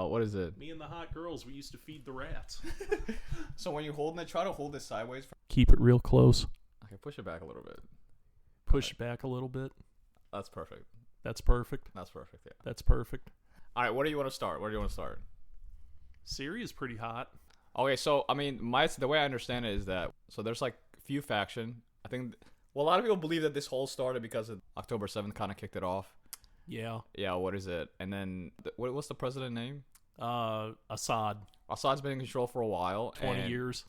what is it? Me and the hot girls, we used to feed the rats. So when you're holding it, try to hold it sideways. Keep it real close. Okay, push it back a little bit. Push it back a little bit. That's perfect. That's perfect. That's perfect, yeah. That's perfect. All right, where do you want to start? Syria's pretty hot. Okay, so, I mean, the way I understand it is that, so there's, like, few faction. I think, well, a lot of people believe that this whole started because of October 7th kind of kicked it off. Yeah. Yeah, what is it? And then, what's the president name? Assad. Assad's been in control for a while. 20 years.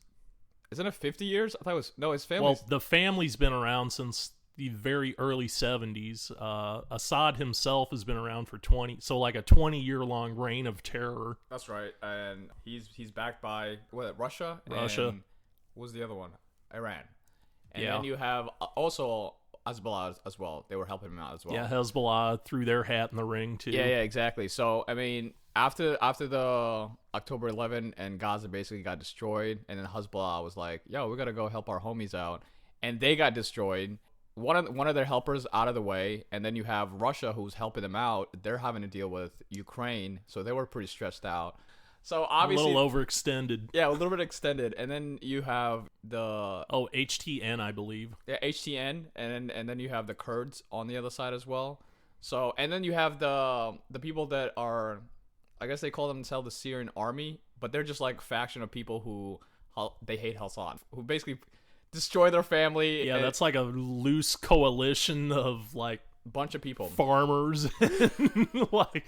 Isn't it 50 years? I thought it was, no, his family. Well, the family's been around since the very early 70s. Assad himself has been around for 20, so like a 20-year-long reign of terror. That's right, and he's backed by Russia. Russia. And what was the other one? Iran. And Yeah. then you have also Hezbollah as well. They were helping him out as well. Yeah, Hezbollah threw their hat in the ring too. Yeah, exactly. So I mean, after the October 11 and Gaza basically got destroyed, and then Hezbollah was like, "Yo, we gotta go help our homies out," and they got destroyed. One of their helpers out of the way, and then you have Russia who's helping them out. They're having to deal with Ukraine, so they were pretty stressed out. So obviously a little overextended. Yeah, a little bit extended, and then you have the HTN, I believe. Yeah, HTN, and then you have the Kurds on the other side as well. So and then you have the people that are, I guess they call themselves the Syrian army, but they're just like faction of people who they hate Assad, who basically destroy their family. Yeah, that's like a loose coalition of like bunch of people, farmers, like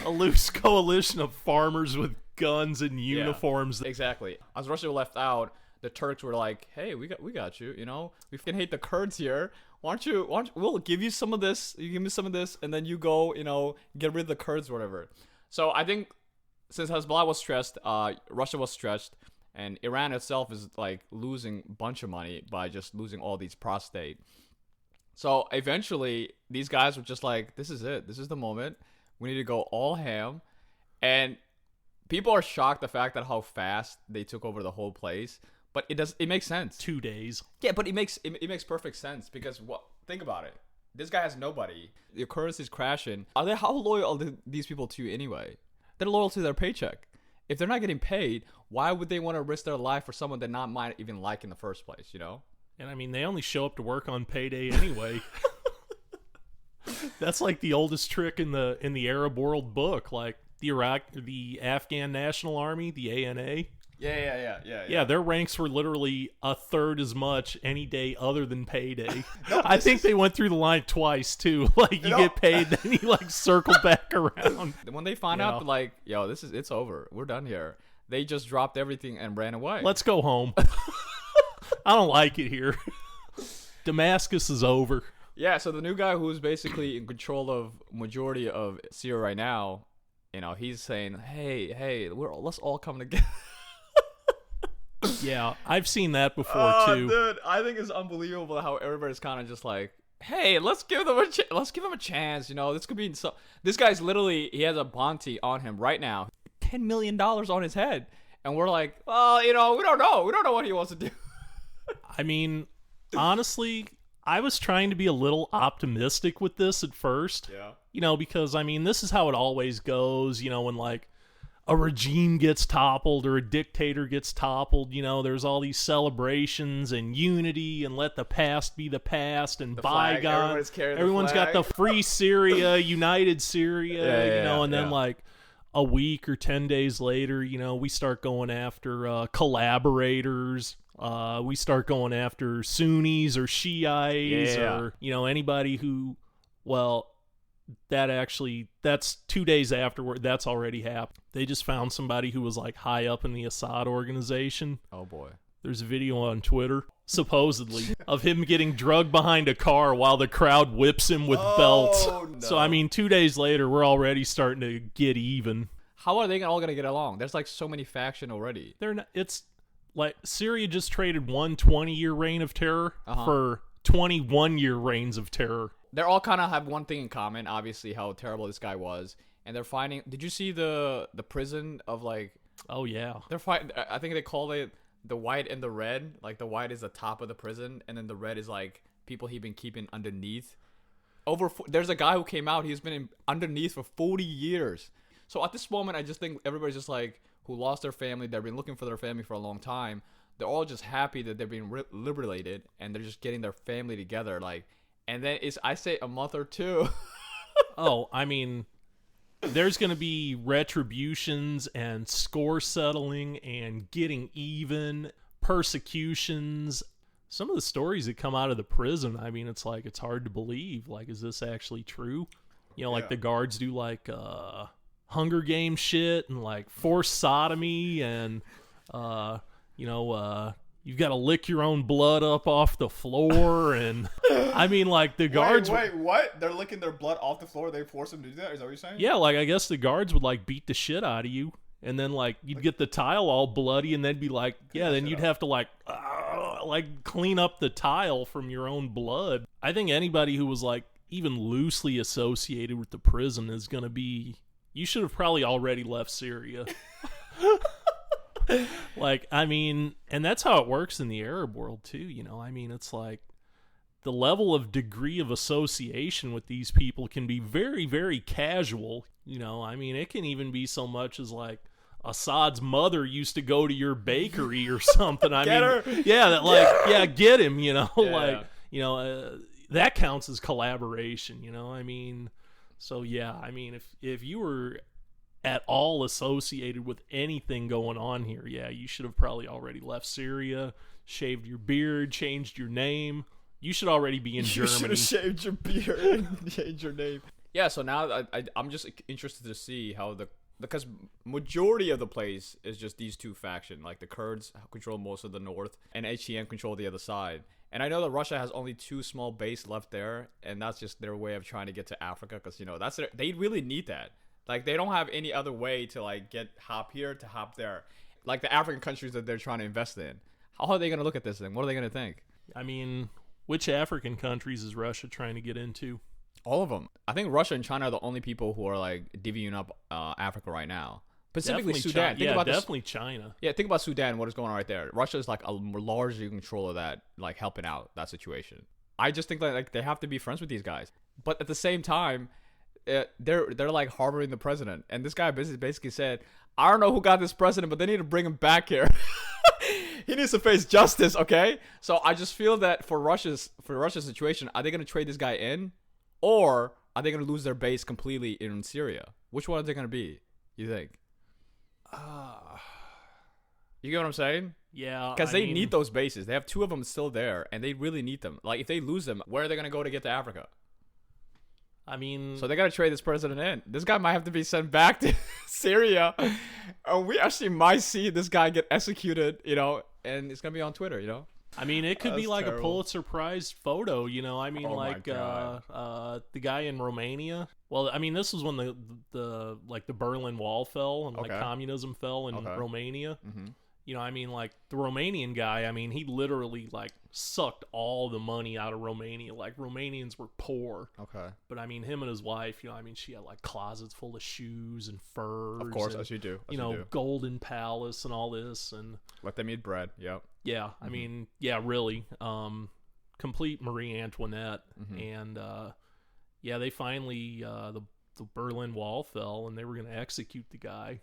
a loose coalition of farmers with guns and uniforms. Yeah, exactly. As Russia left out, the Turks were like, "Hey, we got you. You know, we can hate the Kurds here. Why don't you? We'll give you some of this. You give me some of this, and then you go, you know, get rid of the Kurds or whatever." So I think since Hezbollah was stressed, Russia was stressed, and Iran itself is like losing a bunch of money by just losing all these prostate. So eventually, these guys were just like, "This is it. This is the moment. We need to go all ham," and people are shocked the fact that how fast they took over the whole place. But it makes sense. 2 days. Yeah, but it makes perfect sense because think about it. This guy has nobody. Your currency's crashing. How loyal are these people to you anyway? They're loyal to their paycheck. If they're not getting paid, why would they want to risk their life for someone they might even like in the first place, you know? And I mean, they only show up to work on payday anyway. That's like the oldest trick in the Arab world book, like the Afghan National Army, the ANA. Yeah, their ranks were literally a third as much any day other than payday. I think they went through the line twice too. Like you get paid, then you like circle back around. When they find out, like, yo, it's over. We're done here. They just dropped everything and ran away. Let's go home. I don't like it here. Damascus is over. Yeah, so the new guy who's basically in control of majority of Syria right now, you know, he's saying, hey, let's all come together. Yeah, I've seen that before too. Dude, I think it's unbelievable how everybody's kind of just like, hey, let's give them a chance. You know, this could be so. This guy's literally, he has a bounty on him right now, $10 million on his head, and we're like, well, you know, we don't know what he wants to do. I mean, honestly, I was trying to be a little optimistic with this at first. Yeah. You know, because I mean, this is how it always goes. You know, when like a regime gets toppled or a dictator gets toppled, you know, there's all these celebrations and unity and let the past be the past and bygone. Everyone's got the free Syria, united Syria, you know, and then like a week or 10 days later, you know, we start going after collaborators. We start going after Sunnis or Shiites or, you know, anybody who, well, that's 2 days afterward. That's already happened. They just found somebody who was like high up in the Assad organization. Oh boy. There's a video on Twitter, supposedly, of him getting drugged behind a car while the crowd whips him with belts. No. So, I mean, 2 days later, we're already starting to get even. How are they all going to get along? There's like so many factions already. They're not, it's like Syria just traded one 20-year reign of terror for 21-year reigns of terror. They're all kind of have one thing in common, obviously, how terrible this guy was. And they're finding... Did you see the prison of, like... Oh, yeah. They're fighting... I think they call it the white and the red. Like, the white is the top of the prison, and then the red is, like, people he's been keeping underneath. There's a guy who came out, he's been underneath for 40 years. So at this moment, I just think everybody's just like, who lost their family, they've been looking for their family for a long time. They're all just happy that they're being liberated and they're just getting their family together. Like, and then I say a month or two. Oh, I mean, there's going to be retributions and score settling and getting even, persecutions. Some of the stories that come out of the prison, I mean, it's like, it's hard to believe. Like, is this actually true? You know, like the guards do like Hunger Games shit and like forced sodomy and, you've got to lick your own blood up off the floor. And I mean, like the guards. Wait, what? They're licking their blood off the floor. They force them to do that? Is that what you're saying? Yeah, like I guess the guards would like beat the shit out of you. And then like you'd get the tile all bloody and then be like, yeah, then you'd have to like clean up the tile from your own blood. I think anybody who was like even loosely associated with the prison is going to be, you should have probably already left Syria. Like, I mean, and that's how it works in the Arab world too, you know. I mean, it's like the level of degree of association with these people can be very, very casual, you know. I mean, it can even be so much as like Assad's mother used to go to your bakery or something. I mean, her. Yeah, that like, yeah, get him, you know, Yeah. like, you know, that counts as collaboration, you know. I mean, so yeah, I mean, if you were at all associated with anything going on here, yeah, you should have probably already left Syria, shaved your beard, changed your name. You should already be in Germany. You should have shaved your beard and changed your name. Yeah, so now I'm just interested to see how because majority of the place is just these two factions. Like the Kurds control most of the north and HTM control the other side. And I know that Russia has only 2 small bases left there, and that's just their way of trying to get to Africa, because, you know, they really need that. Like, they don't have any other way to, like, hop here to hop there. Like, the African countries that they're trying to invest in. How are they going to look at this thing? What are they going to think? I mean, which African countries is Russia trying to get into? All of them. I think Russia and China are the only people who are, like, divvying up Africa right now. Specifically Definitely Sudan. Think about definitely China. Yeah, think about Sudan, what is going on right there. Russia is, like, a largely control of that, like, helping out that situation. I just think, like, they have to be friends with these guys. But at the same time, they're like harboring the president, and this guy basically said, I don't know who got this president, but they need to bring him back here. He needs to face justice, okay? So I just feel that for Russia's situation, are they going to trade this guy in, or are they going to lose their base completely in Syria? Which one are they going to be, you think? You get what I'm saying? Yeah, because they need those bases. They have 2 of them still there, and they really need them. Like, if they lose them, where are they going to go to get to Africa? I mean, so they got to trade this president in. This guy might have to be sent back to Syria. We actually might see this guy get executed, you know, and it's going to be on Twitter, you know. I mean, it could be like terrible. A Pulitzer Prize photo, you know. I mean, like the guy in Romania. Well, I mean, this was when the Berlin Wall fell and like communism fell in Romania. Mm-hmm. You know, I mean, like the Romanian guy, I mean, he literally like sucked all the money out of Romania. Like, Romanians were poor. Okay. But I mean, him and his wife, you know, I mean, she had like closets full of shoes and furs. Of course, and, as you do. Golden Palace and all this. And let them eat bread. Yep. Yeah. Mm-hmm. I mean, yeah, really. Complete Marie Antoinette. Mm-hmm. And they finally, the Berlin Wall fell and they were going to execute the guy.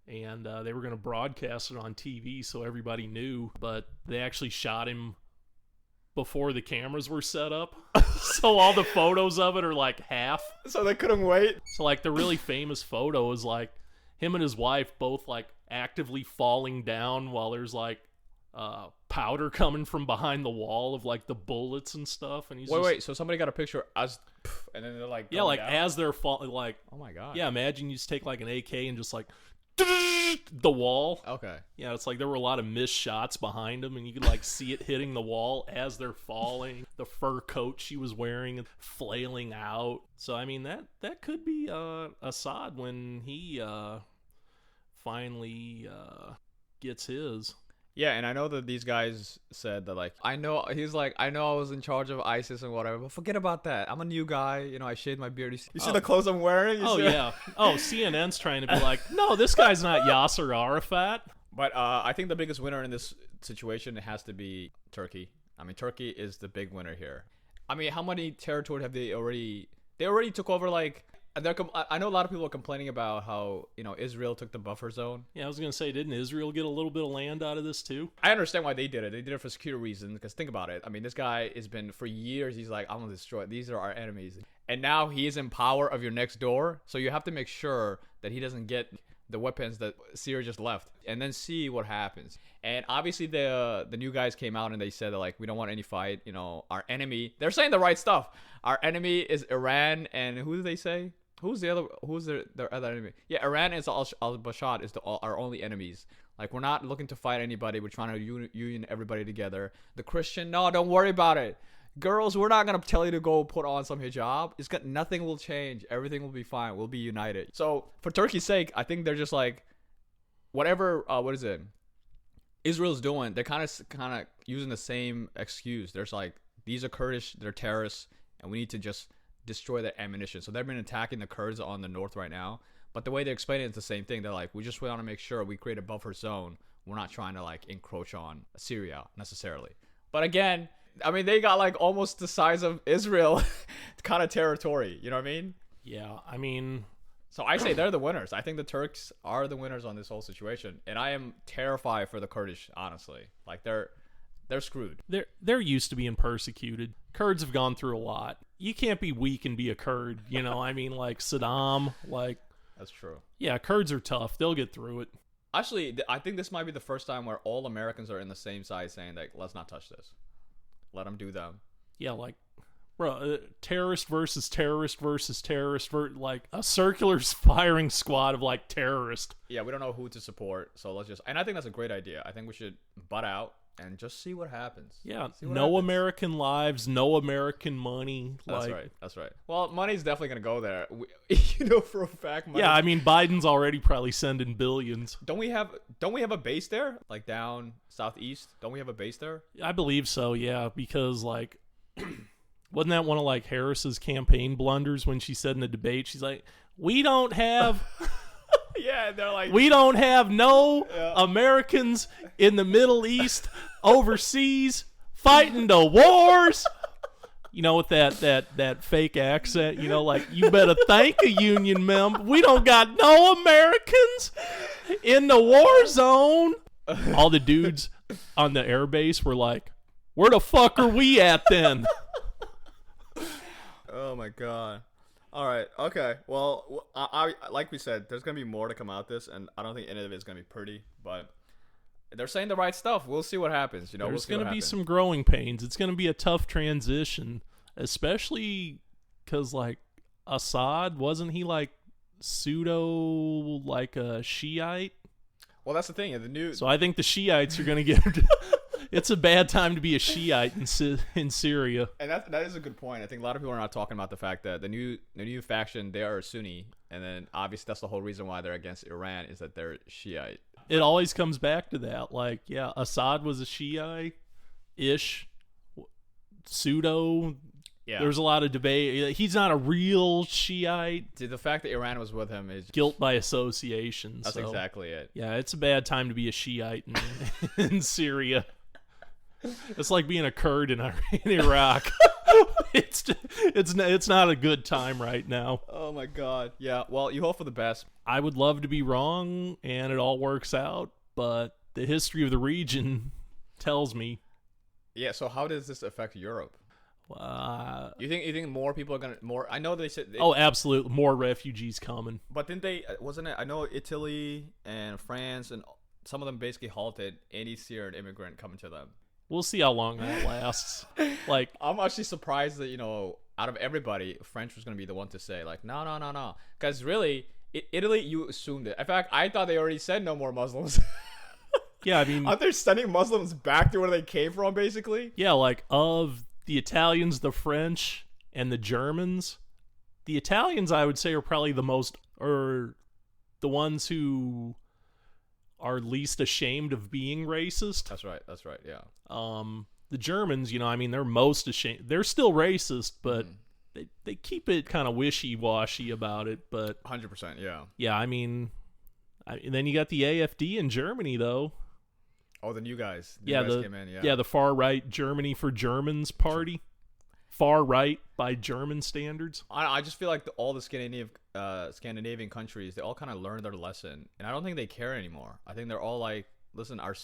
And they were going to broadcast it on TV so everybody knew, but they actually shot him before the cameras were set up. So all the photos of it are like half. So they couldn't wait. So like the really famous photo is like him and his wife both like actively falling down while there's like powder coming from behind the wall of like the bullets and stuff. And he's wait. So somebody got a picture as, and then they're like, like down? As they're falling, like, oh my god. Yeah, imagine you just take like an AK and just like the wall. Okay. Yeah, it's like there were a lot of missed shots behind him, and you could like see it hitting the wall as they're falling. The fur coat she was wearing flailing out. So I mean that could be Assad when he finally gets his. Yeah, and I know that these guys said that, like, I know I was in charge of ISIS and whatever, but forget about that. I'm a new guy. You know, I shaved my beard. You see the clothes I'm wearing? Yeah. Oh, CNN's trying to be like, no, this guy's not Yasser Arafat. But I think the biggest winner in this situation has to be Turkey. I mean, Turkey is the big winner here. I mean, how many territory have they already... They already took over, like... And I know a lot of people are complaining about how Israel took the buffer zone. Yeah, I was gonna say, didn't Israel get a little bit of land out of this too? I understand why they did it. They did it for security reasons. Because think about it. I mean, this guy has been for years. He's like, I'm gonna destroy it. These are our enemies, and now he is in power of your next door. So you have to make sure that he doesn't get the weapons that Syria just left, and then see what happens. And obviously, the new guys came out and they said that, like, we don't want any fight. Our enemy. They're saying the right stuff. Our enemy is Iran, and who do they say? Who's the other? Who's their other enemy? Yeah, Iran is al-Bashar is our only enemies. Like, we're not looking to fight anybody. We're trying to union everybody together. The Christian, no, don't worry about it. Girls, we're not gonna tell you to go put on some hijab. Nothing will change. Everything will be fine. We'll be united. So for Turkey's sake, I think they're just like, whatever. What is it? Israel's doing. They're kind of using the same excuse. There's like, these are Kurdish. They're terrorists, and we need to just destroy their ammunition. So they've been attacking the Kurds on the north right now. But the way they explain it is the same thing. They're like, we just want to make sure we create a buffer zone. We're not trying to like encroach on Syria necessarily. But again, I mean, they got like almost the size of Israel kind of territory. You know what I mean? Yeah, I mean, so I say they're the winners. I think the Turks are the winners on this whole situation. And I am terrified for the Kurdish, honestly. Like, they're screwed. They're used to being persecuted. Kurds have gone through a lot. You can't be weak and be a Kurd, I mean, like Saddam, like... That's true. Yeah, Kurds are tough. They'll get through it. Actually, I think this might be the first time where all Americans are in the same side saying, like, let's not touch this. Let them do them. Yeah, like, bro, terrorist versus terrorist versus terrorist, like a circular firing squad of, like, terrorists. Yeah, we don't know who to support, so let's just... And I think that's a great idea. I think we should butt out and just see what happens. Yeah, no American lives, no American money. That's like, right. That's right. Well, money's definitely going to go there. For a fact. Yeah, I mean, Biden's already probably sending billions. Don't we have a base there? Like down southeast? Don't we have a base there? I believe so, yeah, because, like, wasn't that one of, like, Harris's campaign blunders when she said in the debate, she's like, we don't have... Yeah, they're like, we don't have no Americans in the Middle East overseas fighting the wars. With that fake accent, like, you better thank a union member. We don't got no Americans in the war zone. All the dudes on the airbase were like, where the fuck are we at then? Oh my God. All right. Okay. Well, I like we said, there's gonna be more to come out this, and I don't think any of it is gonna be pretty. But they're saying the right stuff. We'll see what happens. There's gonna be some growing pains. It's gonna be a tough transition, especially because, like, Assad, wasn't he like pseudo like a Shiite? Well, that's the thing. So I think the Shiites are gonna get. It's a bad time to be a Shiite in Syria. And that is a good point. I think a lot of people are not talking about the fact that the new faction, they are Sunni, and then obviously that's the whole reason why they're against Iran is that they're Shiite. It always comes back to that. Like, yeah, Assad was a Shiite-ish, pseudo. Yeah. There's a lot of debate. He's not a real Shiite. The fact that Iran was with him is guilt by association. That's exactly it. Yeah, it's a bad time to be a Shiite in Syria. It's like being a Kurd in Iraq. It's not a good time right now. Oh my God. Yeah. Well, you hope for the best. I would love to be wrong and it all works out, but the history of the region tells me. Yeah. So how does this affect Europe? You think more people are gonna I know they said. Absolutely, more refugees coming. But didn't they? Wasn't it? I know Italy and France and some of them basically halted any Syrian immigrant coming to them. We'll see how long that lasts. Like, I'm actually surprised that out of everybody, French was gonna be the one to say like no, because really, Italy, you assumed it. In fact, I thought they already said no more Muslims. Yeah, I mean, aren't they sending Muslims back to where they came from, basically? Yeah, like of the Italians, the French, and the Germans. The Italians, I would say, are probably the ones who are least ashamed of being racist. That's right, yeah. The Germans, I mean, they're most ashamed. They're still racist, but they keep it kind of wishy-washy about it. But 100%, yeah. Yeah, I mean, and then you got the AfD in Germany, though. Oh, the new guys. Came in, yeah, the far-right Germany for Germans party. far right by German standards. I just feel like all the Scandinavian countries, they all kind of learned their lesson, and I don't think they care anymore. I think they're all like, listen, our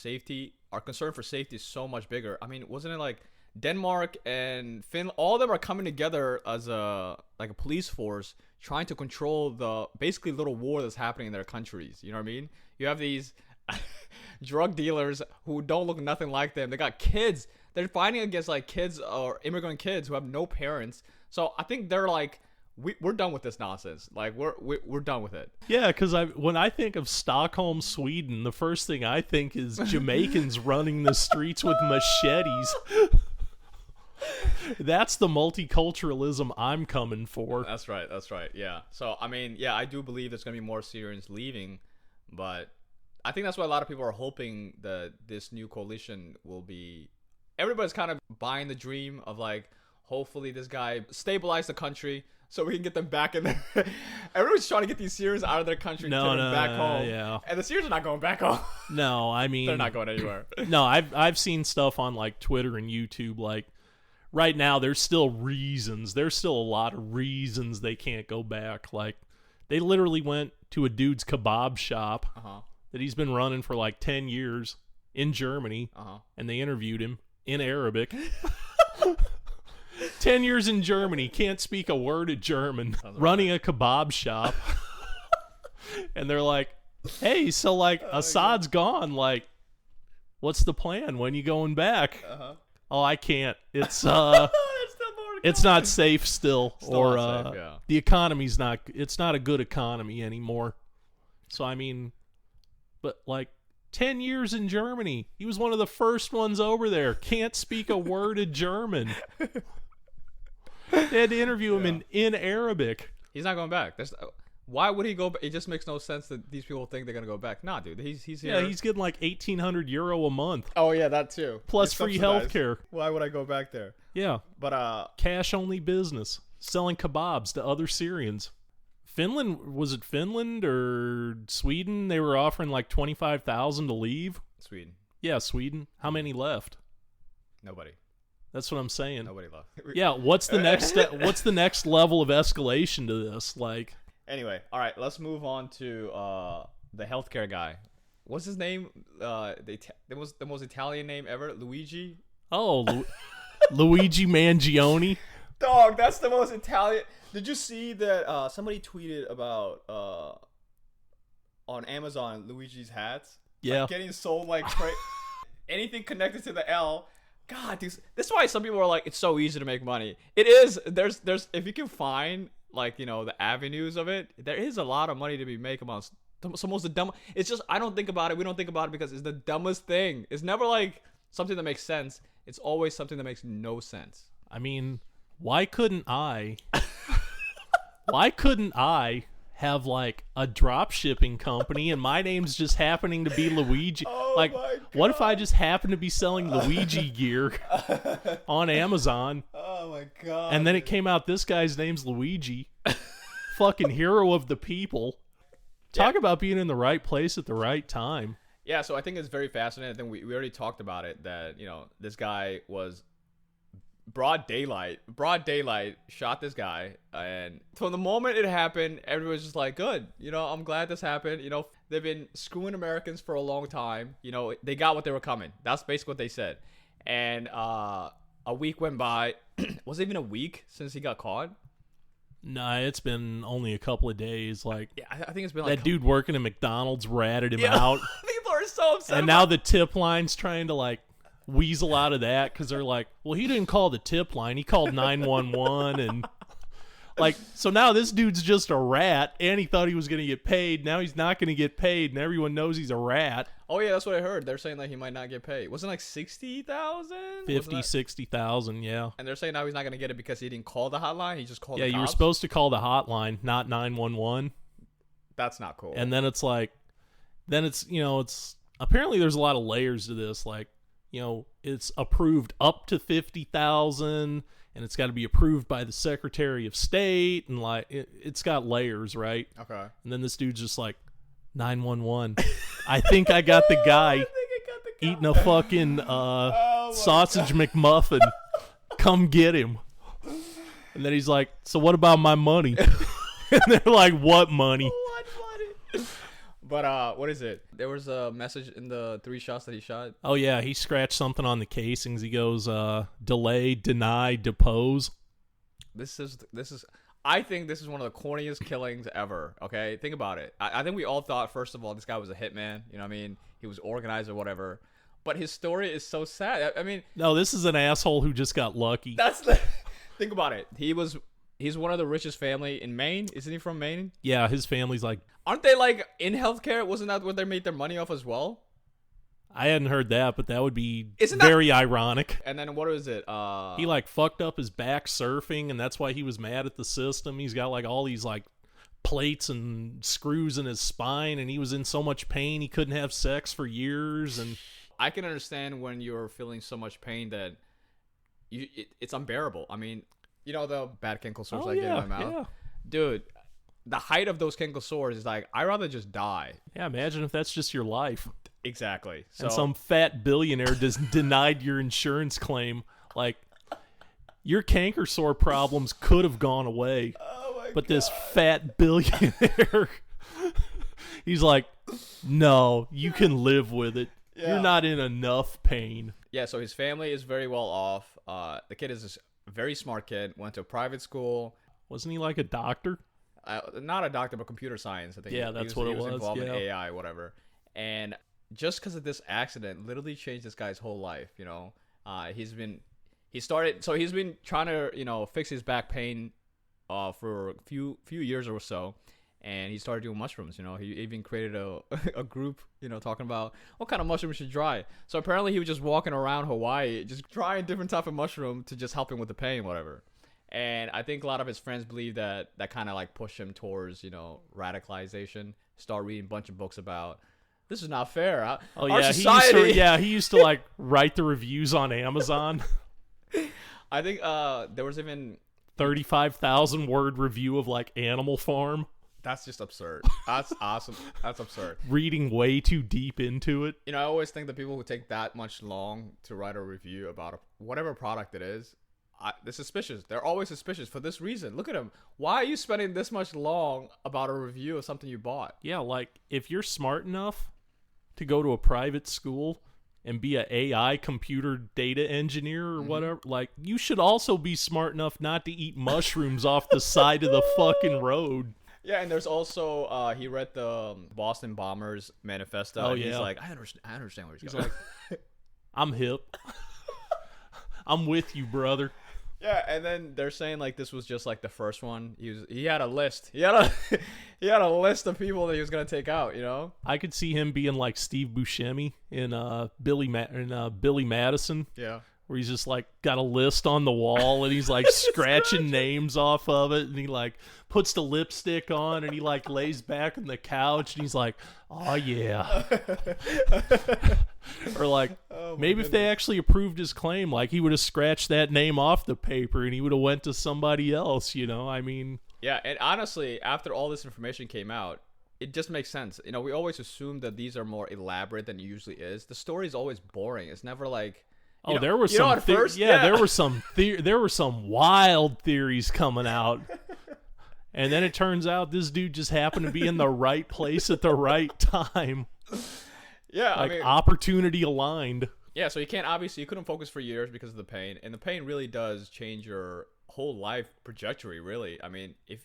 concern for safety is so much bigger. I mean, wasn't it like Denmark and Finland? All of them are coming together as a police force, trying to control the basically little war that's happening in their countries. You know what I mean? You have these drug dealers who don't look nothing like them. They got kids. They're fighting against like kids or immigrant kids who have no parents. So I think they're like, we're done with this nonsense. Like we're done with it. Yeah, because when I think of Stockholm, Sweden, the first thing I think is Jamaicans running the streets with machetes. That's the multiculturalism I'm coming for. That's right. Yeah. So I mean, yeah, I do believe there's gonna be more Syrians leaving, but I think that's why a lot of people are hoping that this new coalition will be. Everybody's kind of buying the dream of like, hopefully this guy stabilize the country so we can get them back in there. Everyone's trying to get these Syrians out of their country and get them back home. Yeah. And the Syrians are not going back home. No, I mean they're not going anywhere. No, I've seen stuff on like Twitter and YouTube. Like right now, there's still reasons. There's still a lot of reasons they can't go back. Like they literally went to a dude's kebab shop that he's been running for like 10 years in Germany, and they interviewed him in Arabic. 10 years in Germany, can't speak a word of German, running a kebab shop. And they're like, hey, so like Assad's gone. Like, what's the plan? When you going back? Oh, I can't. It's it's not safe still. Or not safe, yeah. The economy's it's not a good economy anymore. So I mean, but like 10 years in Germany. He was one of the first ones over there. Can't speak a word of German. They had to interview him in Arabic. He's not going back. Why would he go back? It just makes no sense that these people think they're going to go back. Nah, dude. He's here. Yeah, he's getting like 1,800 euro a month. Oh, yeah, that too. Plus free healthcare. Why would I go back there? Yeah. But cash-only business. Selling kebabs to other Syrians. Was it Finland or Sweden? They were offering like 25,000 to leave. Sweden. Yeah, Sweden. How many left? Nobody. That's what I'm saying. Nobody left. Yeah, what's the next step? What's the next level of escalation to this? Like, anyway, all right, let's move on to the healthcare guy. What's his name? The most Italian name ever, Luigi. Oh, Luigi Mangione. Dog, that's the most Italian. Did you see that somebody tweeted about on Amazon Luigi's hats? Yeah. Like getting sold like anything connected to the L. God, this is why some people are like, it's so easy to make money. It is. There's if you can find like, you know, the avenues of it, there is a lot of money to be made amongst almost the dumb. It's just I don't think about it. We don't think about it because it's the dumbest thing. It's never like something that makes sense. It's always something that makes no sense. I mean, why couldn't I have like a drop shipping company and my name's just happening to be Luigi? Oh like, my God. What if I just happen to be selling Luigi gear on Amazon? Oh my God. And then it came out this guy's name's Luigi. Fucking hero of the people. Talk about being in the right place at the right time. Yeah, so I think it's very fascinating. I think we already talked about it, that, you know, this guy was broad daylight shot this guy, and from the moment it happened, everyone's just like, good, you know, I'm glad this happened. You know, they've been screwing Americans for a long time. You know, they got what they were coming. That's basically what they said. And a week went by. Was it even a week since he got caught? Nah, it's been only a couple of days. Like, yeah, I think it's been like that dude working at McDonald's ratted him out. People are so upset. And now the tip line's trying to like weasel out of that because they're like, well, he didn't call the tip line, he called 911. And like, so now this dude's just a rat, and he thought he was going to get paid. Now he's not going to get paid, and everyone knows he's a rat. Oh yeah, that's what I heard. They're saying that he might not get paid. Wasn't it like 60,000? 60,000, yeah. And they're saying now he's not going to get it because he didn't call the hotline. He just called the the cops. You were supposed to call the hotline, not 911. That's not cool. And then it's like, you know, it's apparently there's a lot of layers to this. Like, you know, it's approved up to 50,000, and it's got to be approved by the Secretary of State, and like it's got layers, right? Okay. And then this dude's just like, 911. I think I got the guy eating a fucking sausage McMuffin. Come get him. And then he's like, so what about my money? And they're like, what money? What money? But what is it? There was a message in the 3 shots that he shot. Oh, yeah, he scratched something on the casings. He goes, delay, deny, depose. This is. I think this is one of the corniest killings ever. Okay, think about it. I think we all thought, first of all, this guy was a hitman. You know what I mean? He was organized or whatever. But his story is so sad. I mean, no, this is an asshole who just got lucky. Think about it. He's one of the richest family in Maine. Isn't he from Maine? Yeah, his family's like, aren't they like in healthcare? Wasn't that what they made their money off as well? I hadn't heard that, but that would be very ironic. And then what is it? He like fucked up his back surfing, and that's why he was mad at the system. He's got like all these like plates and screws in his spine, and he was in so much pain he couldn't have sex for years. And I can understand when you're feeling so much pain that it's unbearable. I mean, you know the bad kinkle sores I get in my mouth? Yeah. Dude, the height of those kinkle sores is like, I'd rather just die. Yeah, imagine if that's just your life. Exactly. So, and some fat billionaire just denied your insurance claim. Like, your canker sore problems could have gone away. Oh my but God. This fat billionaire, he's like, no, you can live with it. Yeah. You're not in enough pain. Yeah, so his family is very well off. The kid is a very smart kid, went to a private school. Wasn't he like a doctor? Not a doctor, but computer science, I think. Yeah, that's what it was. He was involved in AI, whatever. And just because of this accident, literally changed this guy's whole life, you know? He's been trying to, fix his back pain for a few years or so. And he started doing mushrooms, you know. He even created a group, talking about what kind of mushrooms should try. So apparently he was just walking around Hawaii, just trying different type of mushroom to just help him with the pain, whatever. And I think a lot of his friends believe that kind of like pushed him towards, radicalization. Start reading a bunch of books about, this is not fair. Our society. He used to like write the reviews on Amazon. I think there was even 35,000 word review of like Animal Farm. That's just absurd. That's awesome. That's absurd. Reading way too deep into it. I always think that people who take that much long to write a review about whatever product it is, they're suspicious. They're always suspicious for this reason. Look at them. Why are you spending this much long about a review of something you bought? Yeah, like if you're smart enough to go to a private school and be an AI computer data engineer or whatever, like you should also be smart enough not to eat mushrooms off the side of the fucking road. Yeah, and there's also he read the Boston Bombers manifesto. Oh, and he's yeah. like, I understand where he's going. Like, I'm hip. I'm with you, brother. Yeah, and then they're saying like this was just like the first one. He had a list. He had a list of people that he was gonna take out. I could see him being like Steve Buscemi in Billy Madison. Yeah. Where he's just like got a list on the wall and he's like scratching names off of it, and he like puts the lipstick on and he like lays back on the couch and he's like, oh yeah. Or like maybe if they actually approved his claim, like he would have scratched that name off the paper and he would have went to somebody else, I mean. Yeah, and honestly, after all this information came out, it just makes sense. We always assume that these are more elaborate than it usually is. The story is always boring. It's never like there were some at first, there were some wild theories coming out. And then it turns out this dude just happened to be in the right place at the right time. Yeah, like opportunity aligned. Yeah, so you couldn't focus for years because of the pain, and the pain really does change your whole life trajectory, really. I mean, if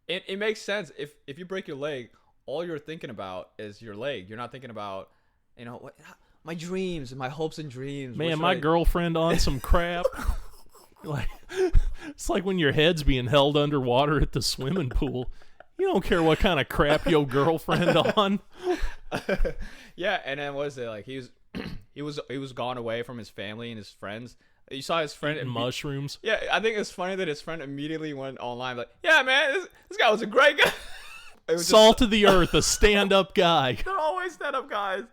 it makes sense if you break your leg, all you're thinking about is your leg. You're not thinking about, my dreams and my hopes and dreams. Man, my girlfriend on some crap. Like, it's like when your head's being held underwater at the swimming pool. You don't care what kind of crap your girlfriend on. Yeah, and then what is it like? He was gone away from his family and his friends. You saw his friend eating mushrooms. Yeah, I think it's funny that his friend immediately went online like, yeah, man, this guy was a great guy. Salt of the earth, a stand-up guy. They're always stand-up guys.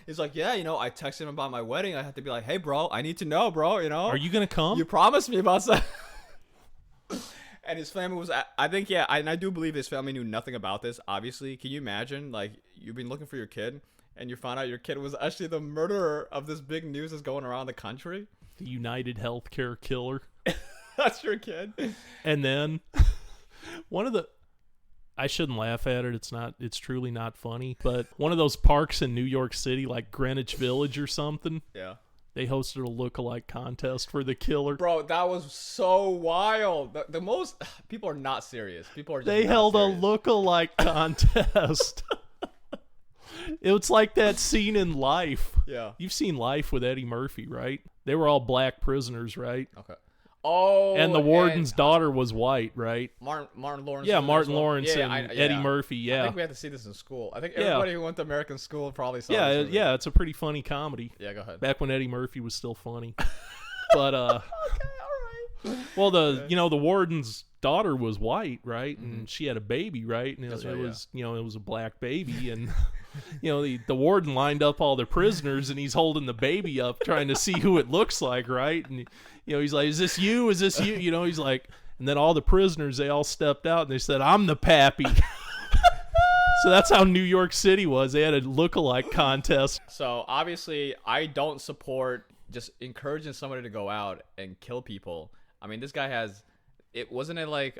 He's like, yeah, I texted him about my wedding. I had to be like, hey, bro, I need to know, bro. Are you gonna come? You promised me about that. And his family was, I think, yeah, and I do believe his family knew nothing about this. Obviously, can you imagine? Like, you've been looking for your kid, and you found out your kid was actually the murderer of this big news that's going around the country. The UnitedHealthcare killer. That's your kid. And then one of the I shouldn't laugh at it. It's truly not funny. But one of those parks in New York City, like Greenwich Village or something, Yeah. they hosted a lookalike contest for the killer. Bro, that was so wild. The most people are not serious. People are just They not held serious. a lookalike contest. It was like that scene in Life. Yeah. You've seen Life with Eddie Murphy, right? They were all black prisoners, right? Okay. Oh. And the warden's daughter was white, right? Martin Lawrence. Yeah, was Martin as well. Lawrence Yeah, and yeah. Eddie Murphy, I yeah. think we had to see this in school. I think Yeah. everybody who went to American school probably saw Yeah, this movie. yeah, it's a pretty funny comedy. Yeah, go ahead. Back when Eddie Murphy was still funny. But Okay, all right. well, the warden's daughter was white, right? Mm-hmm. And she had a baby, right? And That's it right, was, it was a black baby, and the warden lined up all the prisoners, and he's holding the baby up, trying to see who it looks like, right? And he's like, "Is this you? Is this you?" He's like, and then all the prisoners, they all stepped out, and they said, "I'm the pappy." So that's how New York City was. They had a lookalike contest. So obviously, I don't support just encouraging somebody to go out and kill people. I mean, this guy wasn't it like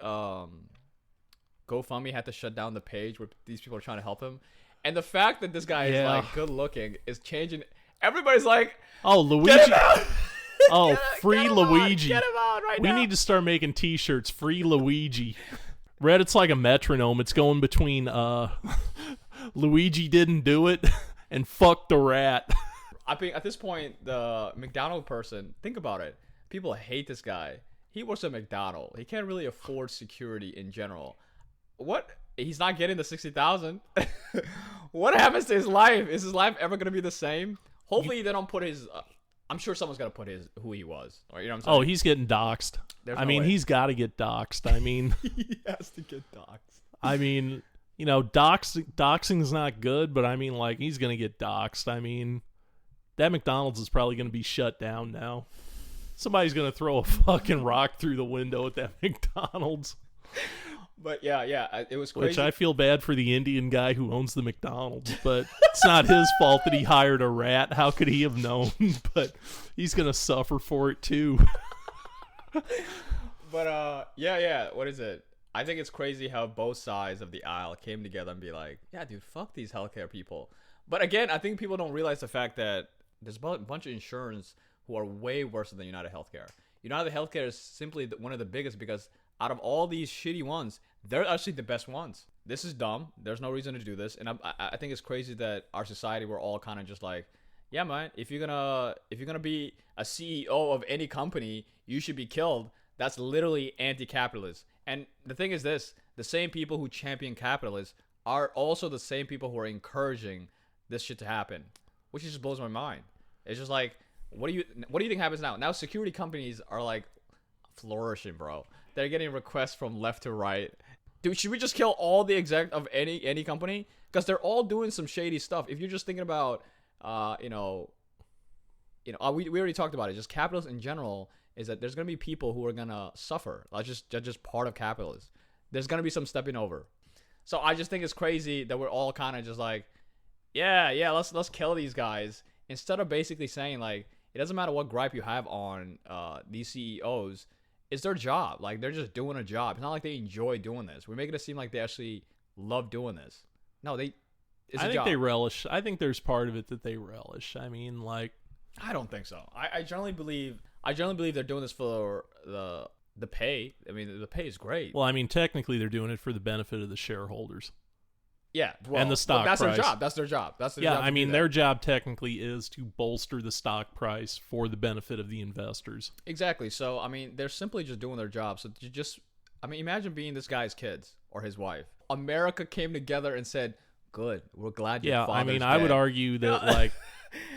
GoFundMe had to shut down the page where these people are trying to help him, and the fact that this guy is Yeah. like good looking is changing. Everybody's like, Oh, Luigi. get him out! Oh, free Get him Luigi. Out! Get him out right We now! need to start making T-shirts. Free Luigi. Reddit's like a metronome. It's going between Luigi didn't do it and fuck the rat. I think at this point, the McDonald person, think about it. People hate this guy. He works at McDonald. He can't really afford security in general. What? He's not getting the 60,000. What happens to his life? Is his life ever gonna be the same? Hopefully, they don't put his. I'm sure someone's gonna put who he was. Or you know what I'm saying? Oh, he's getting doxxed. There's I no mean, way. he's got to get doxxed. I mean, he has to get doxxed. I mean, doxing's not good, but I mean, like, he's gonna get doxxed. I mean, that McDonald's is probably gonna be shut down now. Somebody's gonna throw a fucking rock through the window at that McDonald's. But yeah, it was crazy. Which I feel bad for the Indian guy who owns the McDonald's, but it's not his fault that he hired a rat. How could he have known? But he's gonna suffer for it too. But yeah. What is it? I think it's crazy how both sides of the aisle came together and be like, yeah, dude, fuck these healthcare people. But again, I think people don't realize the fact that there's a bunch of insurance who are way worse than UnitedHealthcare. UnitedHealthcare is simply one of the biggest because out of all these shitty ones, they're actually the best ones. This is dumb. There's no reason to do this, and I think it's crazy that our society we're all kind of just like, yeah, man. If you're gonna be a CEO of any company, you should be killed. That's literally anti-capitalist. And the thing is this: the same people who champion capitalists are also the same people who are encouraging this shit to happen, which just blows my mind. It's just like, what do you think happens now? Now security companies are like flourishing, bro. They're getting requests from left to right. Dude, should we just kill all the exec of any company? Because they're all doing some shady stuff. If you're just thinking about, we already talked about it. Just capitalists in general is that there's gonna be people who are gonna suffer. That's just part of capitalism. There's gonna be some stepping over. So I just think it's crazy that we're all kind of just like, yeah, let's kill these guys instead of basically saying like, it doesn't matter what gripe you have on these CEOs. It's their job. Like, they're just doing a job. It's not like they enjoy doing this. We're making it seem like they actually love doing this. No, it's a I think job. they relish. I think there's part of it that they relish. I mean, like, I don't think so. I generally believe they're doing this for the pay. I mean, the pay is great. well, I mean, technically they're doing it for the benefit of the shareholders. Yeah, well, and the stock that's price. their job. That's their job. Yeah, job I to mean, do that. their job technically is to bolster the stock price for the benefit of the investors. Exactly. So, I mean, they're simply just doing their job. So, imagine being this guy's kids or his wife. America came together and said, good, we're glad your Yeah, father's I mean, dead. I would argue that, like,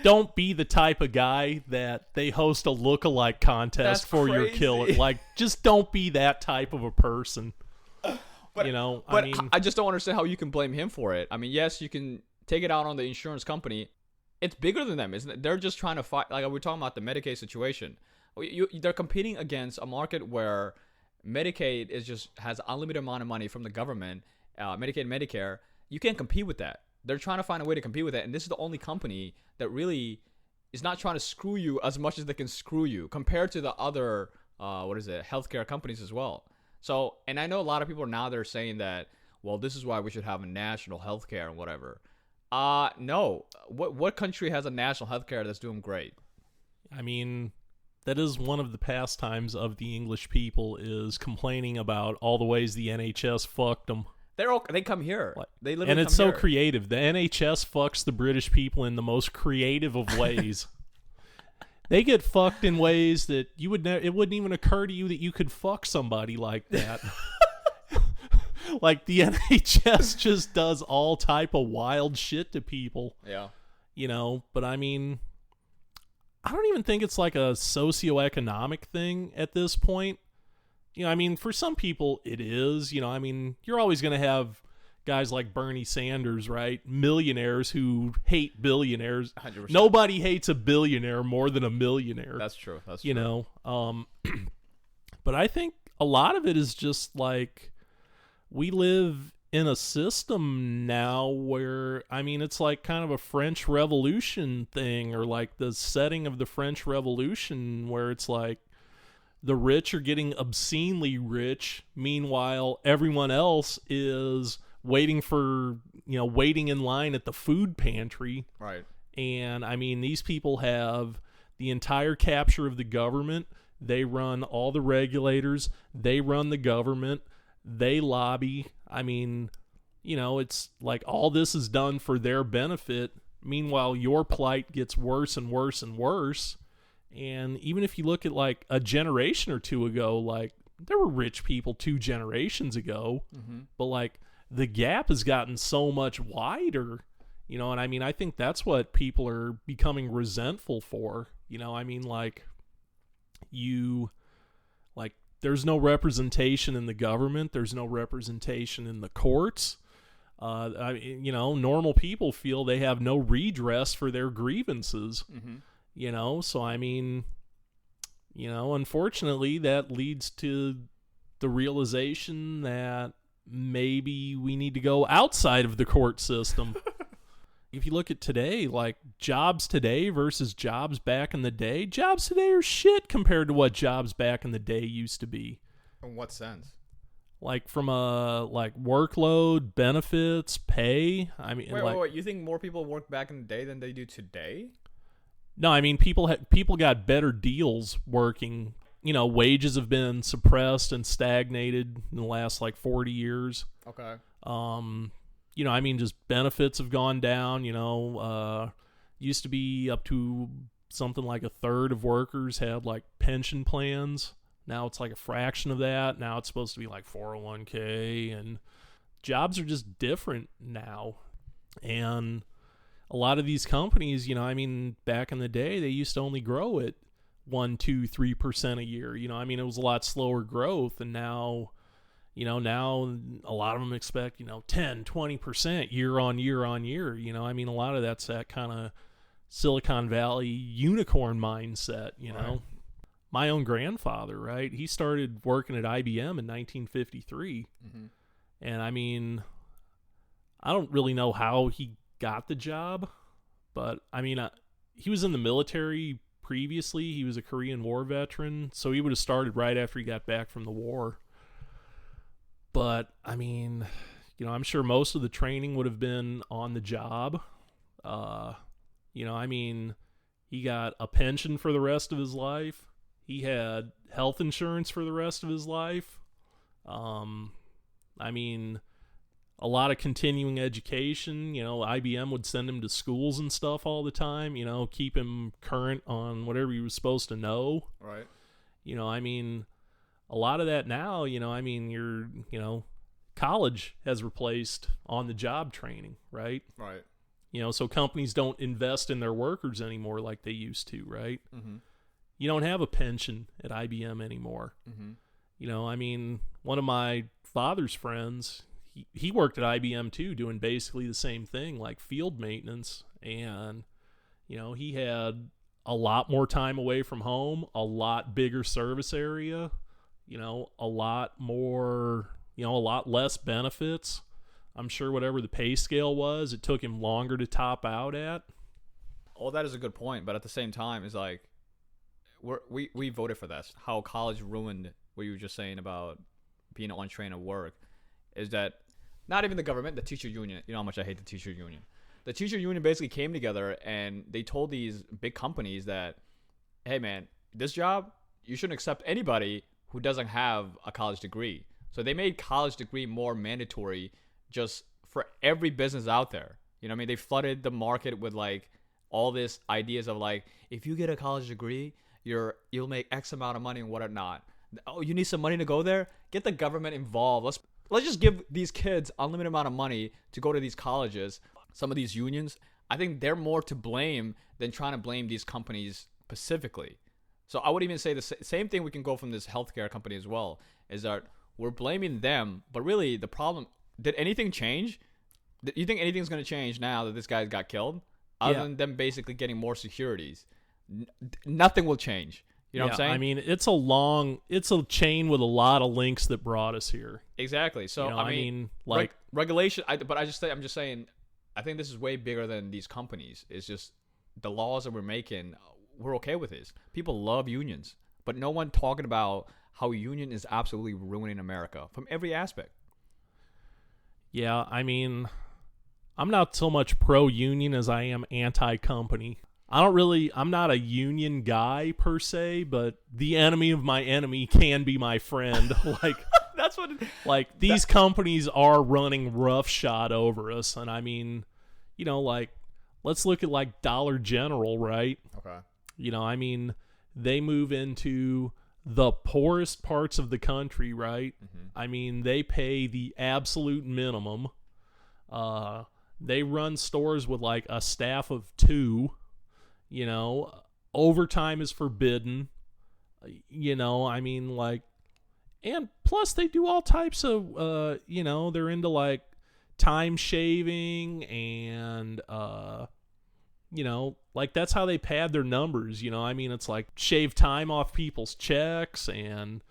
don't be the type of guy that they host a lookalike contest That's for your crazy. killer. Like, just don't be that type of a person. But I mean, I just don't understand how you can blame him for it. I mean, yes, you can take it out on the insurance company. It's bigger than them, isn't it? They're just trying to fight. Like, we're talking about the Medicaid situation. They're competing against a market where Medicaid has unlimited amount of money from the government, Medicaid and Medicare. You can't compete with that. They're trying to find a way to compete with that, and this is the only company that really is not trying to screw you as much as they can screw you compared to the other healthcare companies as well. So, and I know a lot of people now they're saying that, well, this is why we should have a national healthcare and whatever. No. What country has a national healthcare that's doing great? I mean, that is one of the pastimes of the English people, is complaining about all the ways the NHS fucked them. They come here. They literally and it's come so here. creative. The NHS fucks the British people in the most creative of ways. They get fucked in ways that it wouldn't even occur to you that you could fuck somebody like that. Like, the NHS just does all type of wild shit to people. Yeah. But I mean, I don't even think it's like a socioeconomic thing at this point. I mean, for some people it is. I mean, you're always going to have guys like Bernie Sanders, right? Millionaires who hate billionaires. 100%. Nobody hates a billionaire more than a millionaire. That's true. That's true. But I think a lot of it is just like, we live in a system now where, I mean, it's like kind of a French Revolution thing, or like the setting of the French Revolution, where it's like the rich are getting obscenely rich. Meanwhile, everyone else is waiting in line at the food pantry. Right. And I mean, these people have the entire capture of the government. They run all the regulators. They run the government. They lobby. I mean, it's like all this is done for their benefit. Meanwhile, your plight gets worse and worse and worse. And even if you look at like a generation or two ago, like, there were rich people 2 generations ago, but like the gap has gotten so much wider, and I mean, I think that's what people are becoming resentful for. I mean, like, there's no representation in the government. There's no representation in the courts. Normal people feel they have no redress for their grievances. So I mean, unfortunately, that leads to the realization that maybe we need to go outside of the court system. If you look at today, like, jobs today versus jobs back in the day, jobs today are shit compared to what jobs back in the day used to be. In what sense? Like, from a workload, benefits, pay. I mean, wait. You think more people work back in the day than they do today? No, I mean, people got better deals working. Wages have been suppressed and stagnated in the last 40 years. Okay. I mean, just benefits have gone down. Used to be up to something like a third of workers had pension plans. Now it's like a fraction of that. Now it's supposed to be 401k, and jobs are just different now. And a lot of these companies, I mean, back in the day, they used to only grow at 1%, 2%, 3% a year. I mean, it was a lot slower growth, and now, now a lot of them expect, 10, 20% year on year on year. I mean, a lot of that's that kind of Silicon Valley unicorn mindset, Right. know. My own grandfather, right? He started working at IBM in 1953. Mm-hmm. And I mean, I don't really know how he got the job, but I mean, he was in the military previously. He was a Korean War veteran, so he would have started right after he got back from the war. But I mean, I'm sure most of the training would have been on the job. I mean, he got a pension for the rest of his life. He had health insurance for the rest of his life. I mean, a lot of continuing education. IBM would send him to schools and stuff all the time, keep him current on whatever he was supposed to know. Right. I mean, a lot of that now, I mean, college has replaced on-the-job training, right? Right. So companies don't invest in their workers anymore like they used to, right? Mm-hmm. You don't have a pension at IBM anymore. Mm-hmm. I mean, one of my father's friends, he worked at IBM too, doing basically the same thing, like field maintenance. And, he had a lot more time away from home, a lot bigger service area, a lot more, a lot less benefits. I'm sure whatever the pay scale was, it took him longer to top out at. Well, that is a good point, but at the same time, it's like, we voted for this. How college ruined what you were just saying about being on train at work is that not even the government, the teacher union. You know how much I hate the teacher union. The teacher union basically came together and they told these big companies that, hey man, this job, you shouldn't accept anybody who doesn't have a college degree. So they made college degree more mandatory just for every business out there. You know what I mean? They flooded the market with like all this ideas of like, if you get a college degree, you'll make X amount of money and whatnot. Oh, you need some money to go there? Get the government involved. Let's just give these kids unlimited amount of money to go to these colleges. Some of these unions, I think they're more to blame than trying to blame these companies specifically. So I would even say the same thing we can go from this healthcare company as well, is that we're blaming them, but really the problem, did anything change? Do you think anything's going to change now that this guy got killed? Other than them basically getting more securities. Nothing will change. You know what I'm saying? I mean, it's a chain with a lot of links that brought us here. Exactly. So, I mean like regulation, I'm just saying, I think this is way bigger than these companies. It's just the laws that we're making, we're okay with this. People love unions, but no one talking about how union is absolutely ruining America from every aspect. Yeah, I mean, I'm not so much pro-union as I am anti-company. I'm not a union guy per se, but the enemy of my enemy can be my friend. Like, that's what. These companies are running roughshod over us, and I mean, you know, like, let's look at like Dollar General, right? Okay. You know, I mean, they move into the poorest parts of the country, right? Mm-hmm. I mean, they pay the absolute minimum. They run stores with like a staff of 2. You know, overtime is forbidden. You know, I mean, like, and plus they do all types of, you know, they're into like time shaving and, you know, like that's how they pad their numbers. You know, I mean, it's like shave time off people's checks and,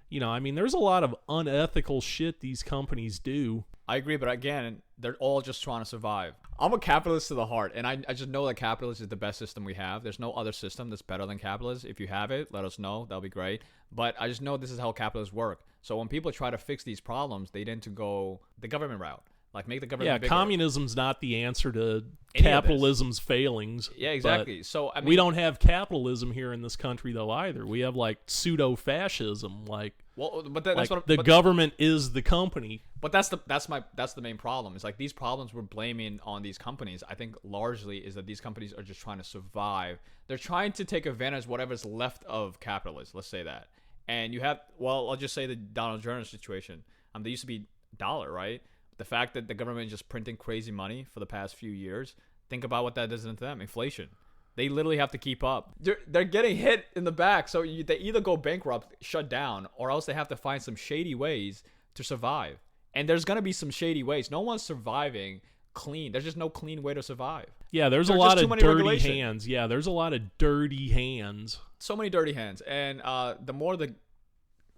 you know, I mean, there's a lot of unethical shit these companies do. I agree, but again, they're all just trying to survive. I'm a capitalist to the heart, and I just know that capitalist is the best system we have. There's no other system that's better than capitalist. If you have it, let us know. That'll be great. But I just know this is how capitalists work. So when people try to fix these problems, they tend to go the government route. Like, make the government bigger. Communism's not the answer to capitalism's failings. Yeah, exactly. So I mean, we don't have capitalism here in this country though either. We have like pseudo-fascism, like, well, but that's what the government is the company. But that's the main problem. It's like these problems we're blaming on these companies. I think largely is that these companies are just trying to survive. They're trying to take advantage of whatever's left of capitalists. Let's say that. And you have, well, I'll just say the Donald Trump situation. There used to be dollar, right? The fact that the government is just printing crazy money for the past few years, think about what that does to them. Inflation. They literally have to keep up. They're getting hit in the back, so they either go bankrupt, shut down, or else they have to find some shady ways to survive. And there's going to be some shady ways. No one's surviving clean. There's just no clean way to survive. Yeah, there's a lot of dirty hands. Yeah, there's a lot of dirty hands. So many dirty hands. And the more the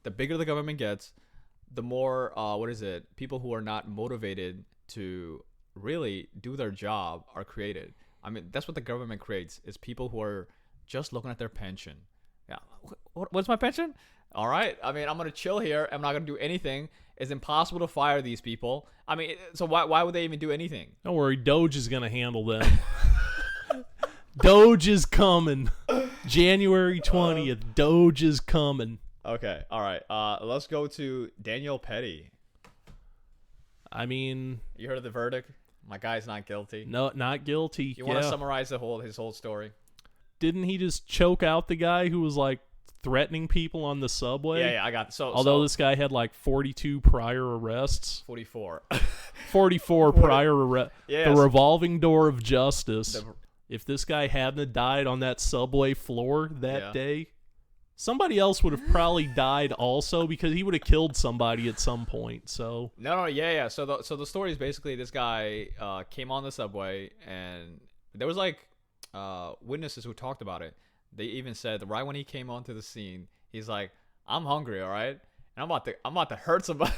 bigger the government gets, the more, people who are not motivated to really do their job are created. I mean, that's what the government creates, is people who are just looking at their pension. Yeah, what's my pension? All right, I mean, I'm going to chill here. I'm not going to do anything. It's impossible to fire these people. I mean, so why would they even do anything? Don't worry, Doge is going to handle them. Doge is coming. January 20th, Doge is coming. Okay, all right. Let's go to Daniel Petty. I mean, you heard of the verdict? My guy's not guilty. No, not guilty. You want to summarize his whole story? Didn't he just choke out the guy who was like threatening people on the subway? Yeah, I got it. Although this guy had like 42 prior arrests. 44. 44 prior arrests. Yeah, the revolving door of justice. If this guy hadn't died on that subway floor that day, somebody else would have probably died also, because he would have killed somebody at some point. So yeah. So the story is basically this guy came on the subway, and there was like witnesses who talked about it. They even said right when he came onto the scene, he's like, "I'm hungry, all right, and I'm about to hurt somebody.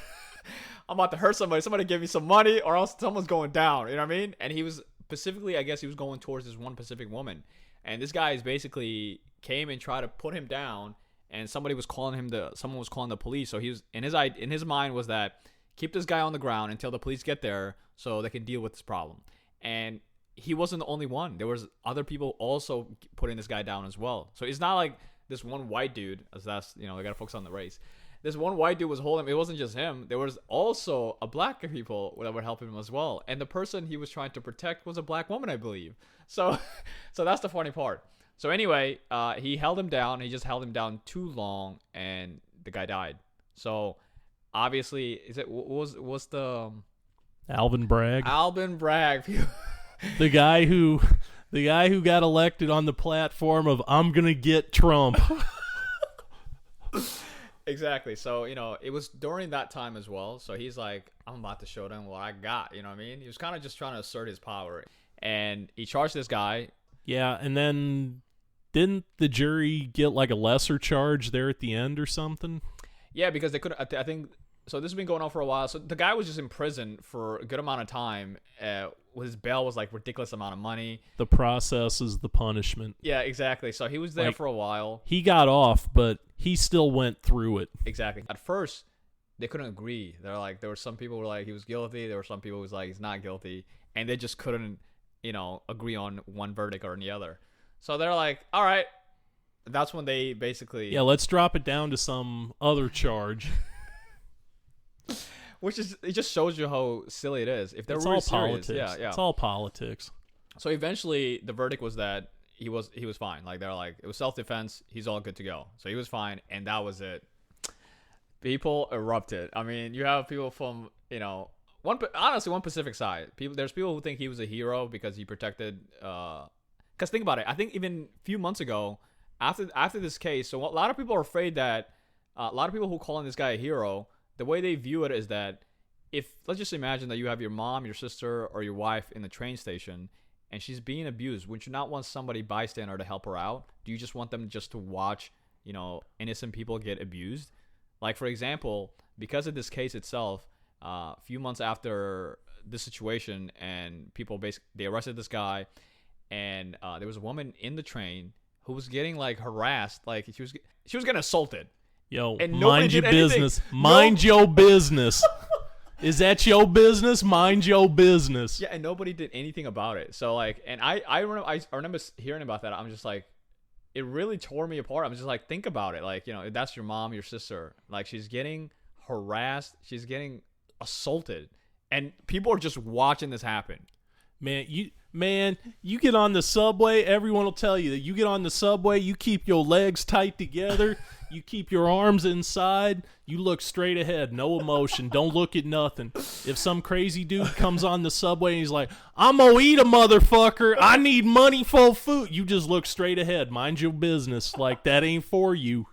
I'm about to hurt somebody. Somebody give me some money, or else someone's going down." You know what I mean? And he was specifically, I guess he was going towards this one Pacific woman, and this guy is basically came and tried to put him down, and someone was calling the police. So he was in his mind was that keep this guy on the ground until the police get there so they can deal with this problem. And he wasn't the only one. There was other people also putting this guy down as well. So it's not like this one white dude, as that's, they got to focus on the race. This one white dude was holding him. It wasn't just him. There was also a black people that were helping him as well. And the person he was trying to protect was a black woman, I believe. So that's the funny part. So anyway, he held him down. He just held him down too long, and the guy died. So obviously, what's the Alvin Bragg? Alvin Bragg. the guy who got elected on the platform of I'm gonna get Trump. Exactly. So, it was during that time as well. So he's like, I'm about to show them what I got. You know what I mean? He was kind of just trying to assert his power. And he charged this guy. Yeah, and then didn't the jury get like a lesser charge there at the end or something? Yeah, because they couldn't. I think so. This has been going on for a while. So the guy was just in prison for a good amount of time. His bail was like ridiculous amount of money. The process is the punishment. Yeah, exactly. So he was there for a while. He got off, but he still went through it. Exactly. At first, they couldn't agree. They're like, there were some people who were like he was guilty. There were some people who was like he's not guilty, and they just couldn't, agree on one verdict or the other. So they're like, all right. That's when they basically let's drop it down to some other charge. It just shows you how silly it is. If they're it's really all serious, politics. yeah. It's all politics. So eventually, the verdict was that he was fine. Like they're like, it was self-defense. He's all good to go. So he was fine, and that was it. People erupted. I mean, you have people from one Pacific side. There's people who think he was a hero because he protected. Because think about it. I think even a few months ago, after this case, so a lot of people are afraid that a lot of people who calling this guy a hero. The way they view it is that let's just imagine that you have your mom, your sister, or your wife in the train station, and she's being abused. Would you not want somebody bystander to help her out? Do you just want them just to watch, innocent people get abused? Like, for example, because of this case itself, a few months after this situation, and people they arrested this guy, and there was a woman in the train who was getting like harassed, like she was getting assaulted. Yo, and mind your business. Mind your business. Is that your business? Mind your business. Yeah, and nobody did anything about it. So like, and I remember hearing about that. I'm just like, it really tore me apart. I'm just like, think about it. Like, that's your mom, your sister. Like, she's getting harassed. She's getting assaulted, and people are just watching this happen. Man, you get on the subway, everyone will tell you that you get on the subway, you keep your legs tight together, you keep your arms inside, you look straight ahead, no emotion, don't look at nothing. If some crazy dude comes on the subway and he's like, I'm gonna eat a motherfucker, I need money for food, you just look straight ahead, mind your business, like that ain't for you.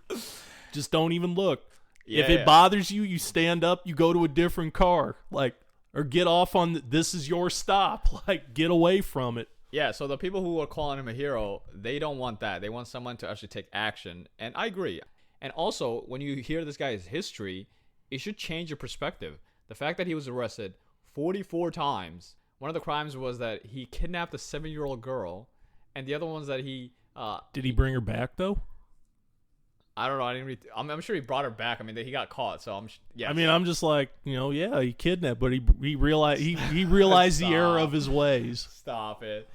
Just don't even look. If it bothers you, you stand up, you go to a different car, like, or get off on this is your stop. Like, get away from it. Yeah, so the people who are calling him a hero, they don't want that. They want someone to actually take action. And I agree. And also, when you hear this guy's history, it should change your perspective. The fact that he was arrested 44 times. One of the crimes was that he kidnapped a 7-year-old girl. And the other one's that he... Did he bring her back, though? I don't know. I'm sure he brought her back. I mean, he got caught, so yeah. I mean, I'm just like, he kidnapped, but he realized he realized the error of his ways. Stop it.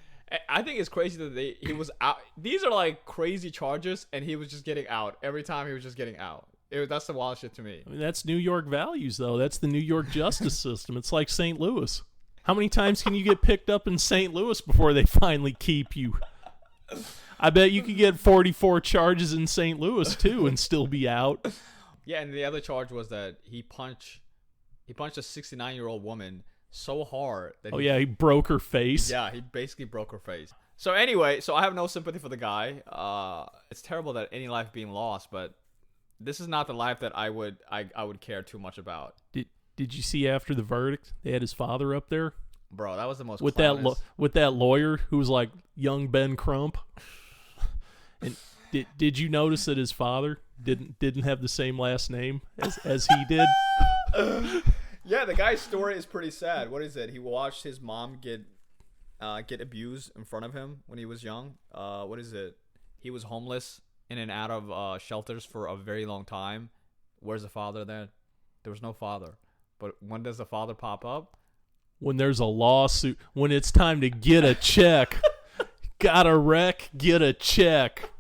I think it's crazy that he was out. These are like crazy charges, and he was just getting out every time. He was just getting out. That's the wild shit to me. I mean, that's New York values, though. That's the New York justice system. It's like St. Louis. How many times can you get picked up in St. Louis before they finally keep you? I bet you could get 44 charges in St. Louis too and still be out. Yeah, and the other charge was that he punched a 69-year-old woman so hard that he broke her face. Yeah, he basically broke her face. So anyway, I have no sympathy for the guy. It's terrible that any life being lost, but this is not the life that I would care too much about. Did you see after the verdict they had his father up there? Bro, that was the most with that lawyer who was like young Ben Crump. And did you notice that his father didn't have the same last name as he did? Yeah, the guy's story is pretty sad. What is it? He watched his mom get get abused in front of him when he was young. What is it? He was homeless in and out of shelters for a very long time. Where's the father then? There was no father. But when does the father pop up? When there's a lawsuit, when it's time to get a check. Got a wreck, get a check.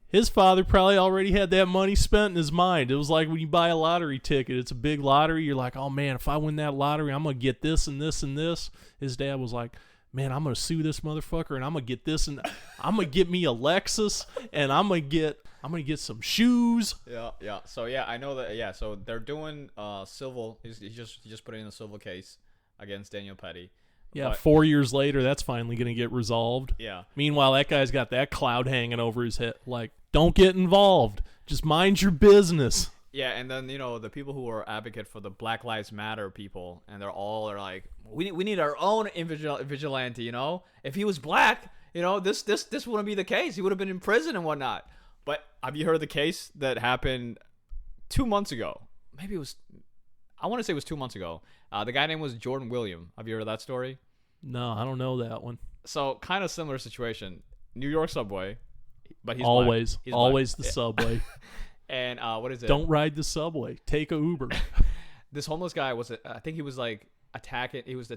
His father probably already had that money spent in his mind. It was like when you buy a lottery ticket. It's a big lottery. You're like, oh, man, if I win that lottery, I'm going to get this and this and this. His dad was like, man, I'm going to sue this motherfucker, and I'm going to get this, and I'm going to get me a Lexus, and I'm going to get some shoes. Yeah. So, yeah, I know that. Yeah, so they're doing civil. He just put it in a civil case against Daniel Petty. Yeah, But 4 years later, that's finally going to get resolved. yeah. Meanwhile, that guy's got that cloud hanging over his head. Like, don't get involved. Just mind your business. Yeah, and then, the people who are advocate for the Black Lives Matter people, and they're like, we need our own vigilante, If he was black, this wouldn't be the case. He would have been in prison and whatnot. But have you heard the case that happened 2 months ago? Maybe it was, I want to say it was 2 months ago. The guy name was Jordan William. Have you heard of that story? No, I don't know that one. So, kind of similar situation. New York subway, but he's always, black. He's always black. the subway. And what is it? Don't ride the subway. Take a Uber. This homeless guy was, I think he was like attacking his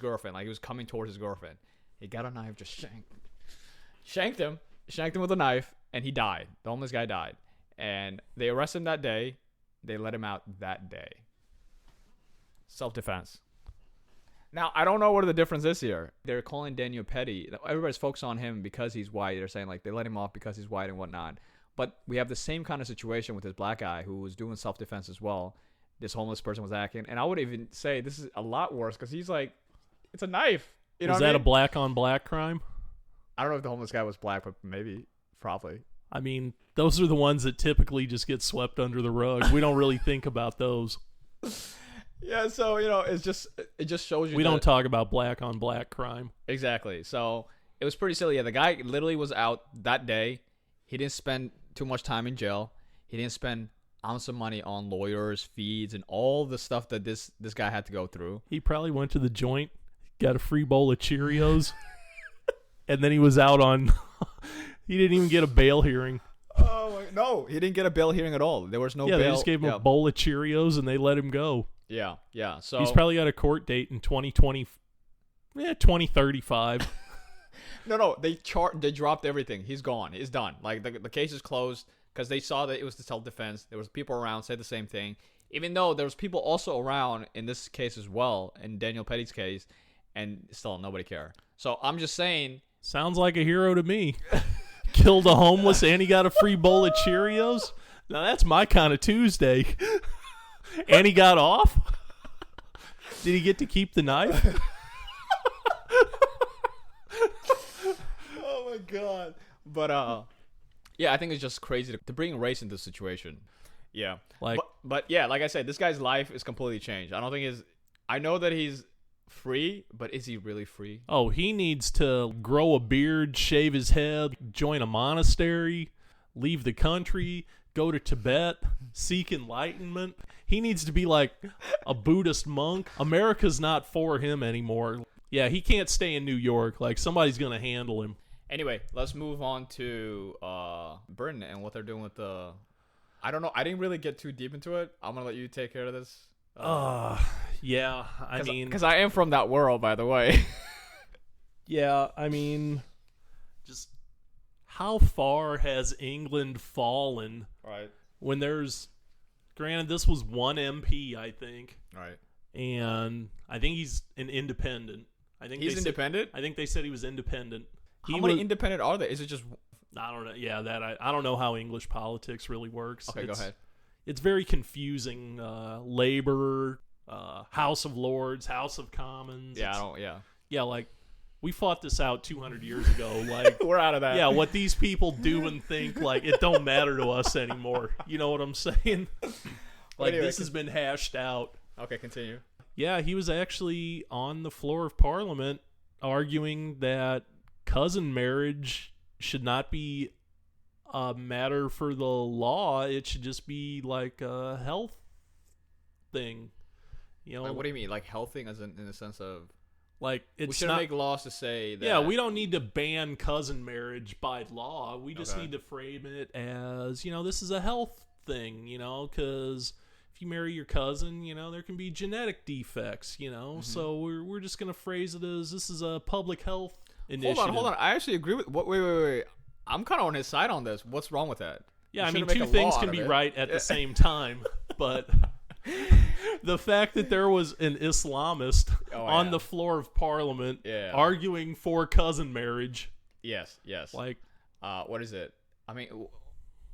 girlfriend. Like he was coming towards his girlfriend. He got a knife, just shanked him with a knife, and he died. The homeless guy died. And they arrested him that day. They let him out that day. Self-defense. Now, I don't know what the difference is here. They're calling Daniel Petty. Everybody's focused on him because he's white. They're saying like they let him off because he's white and whatnot. But we have the same kind of situation with this black guy who was doing self-defense as well. This homeless person was acting. And I would even say this is a lot worse because he's like, it's a knife. You know Was what I that mean? a black-on-black crime? I don't know if the homeless guy was black, but maybe, probably. I mean, those are the ones that typically just get swept under the rug. We don't really think about those. Yeah, so, it just shows you We don't talk about black-on-black crime. Exactly. So it was pretty silly. Yeah, the guy literally was out that day. He didn't spend too much time in jail. He didn't spend ounce of money on lawyers, fees, and all the stuff that this guy had to go through. He probably went to the joint, got a free bowl of Cheerios, and then he was out on... He didn't even get a bail hearing. Oh, no. He didn't get a bail hearing at all. There was no bail. Yeah, they just gave him a bowl of Cheerios, and they let him go. Yeah. So he's probably got a court date in 2035. No, they dropped everything. He's gone. He's done. Like the case is closed because they saw that it was the self-defense. There was people around said the same thing. Even though there was people also around in this case as well, in Daniel Petty's case, and still nobody cared. So I'm just saying. Sounds like a hero to me. Killed a homeless and he got a free bowl of Cheerios. Now that's my kind of Tuesday. And he got off? Did he get to keep the knife? Oh my god. But yeah, I think it's just crazy to bring race into the situation. Yeah. But yeah, like I said, this guy's life is completely changed. I know that he's free, but is he really free? Oh, he needs to grow a beard, shave his head, join a monastery, leave the country, go to Tibet, seek enlightenment. He needs to be like a Buddhist monk. America's not for him anymore. Yeah, he can't stay in New York. Like, somebody's going to handle him. Anyway, let's move on to Britain and what they're doing with the... I don't know. I didn't really get too deep into it. I'm going to let you take care of this. Yeah, I mean... Because I am from that world, by the way. Yeah, I mean... Just how far has England fallen? Right. When there's... Granted, this was one MP, I think. Right. And I think he's an independent. He's independent? I think they said he was independent. How many independent are there? Is it just... I don't know. Yeah, I don't know how English politics really works. Okay, go ahead. It's very confusing. Labor, House of Lords, House of Commons. Yeah, like, we fought this out 200 years ago. Like, we're out of that. Yeah, what these people do and think, like, it don't matter to us anymore. You know what I'm saying? Like, anyway, this has been hashed out. Okay, continue. Yeah, he was actually on the floor of Parliament arguing that cousin marriage should not be a matter for the law. It should just be like a health thing. You know, like, what do you mean, like health thing, as in the sense of Like, We it's shouldn't not. make laws to say that. Yeah, we don't need to ban cousin marriage by law. We just Okay. need to frame it as, this is a health thing, because if you marry your cousin, there can be genetic defects, So we're just going to phrase it as this is a public health initiative. Hold on. I actually agree with. Wait. I'm kind of on his side on this. What's wrong with that? Yeah, You I mean, shouldn't make two a things law can out be of it. right at the same time, but the fact that there was an Islamist on the floor of Parliament arguing for cousin marriage. Yes. Like, what is it? I mean,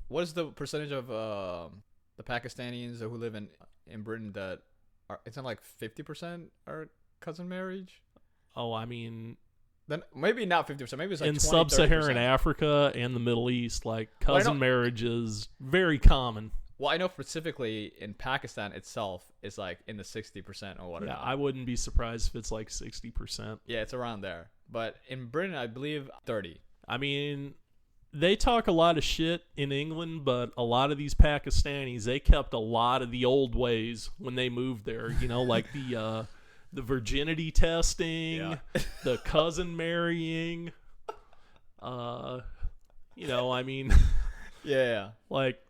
what is the percentage of the Pakistanis who live in Britain that are? It's not like 50% are cousin marriage. oh, I mean, Then maybe not 50%. Maybe it's like in 20, sub-Saharan 30%. Africa and the Middle East, like, cousin know- marriage is very common. Well, I know specifically in Pakistan itself, it's like in the 60% or whatever. Yeah, I wouldn't be surprised if it's like 60%. Yeah, it's around there. But in Britain, I believe 30. I mean, they talk a lot of shit in England, but a lot of these Pakistanis, they kept a lot of the old ways when they moved there. Like the virginity testing, Yeah. the cousin marrying. I mean, Yeah. like,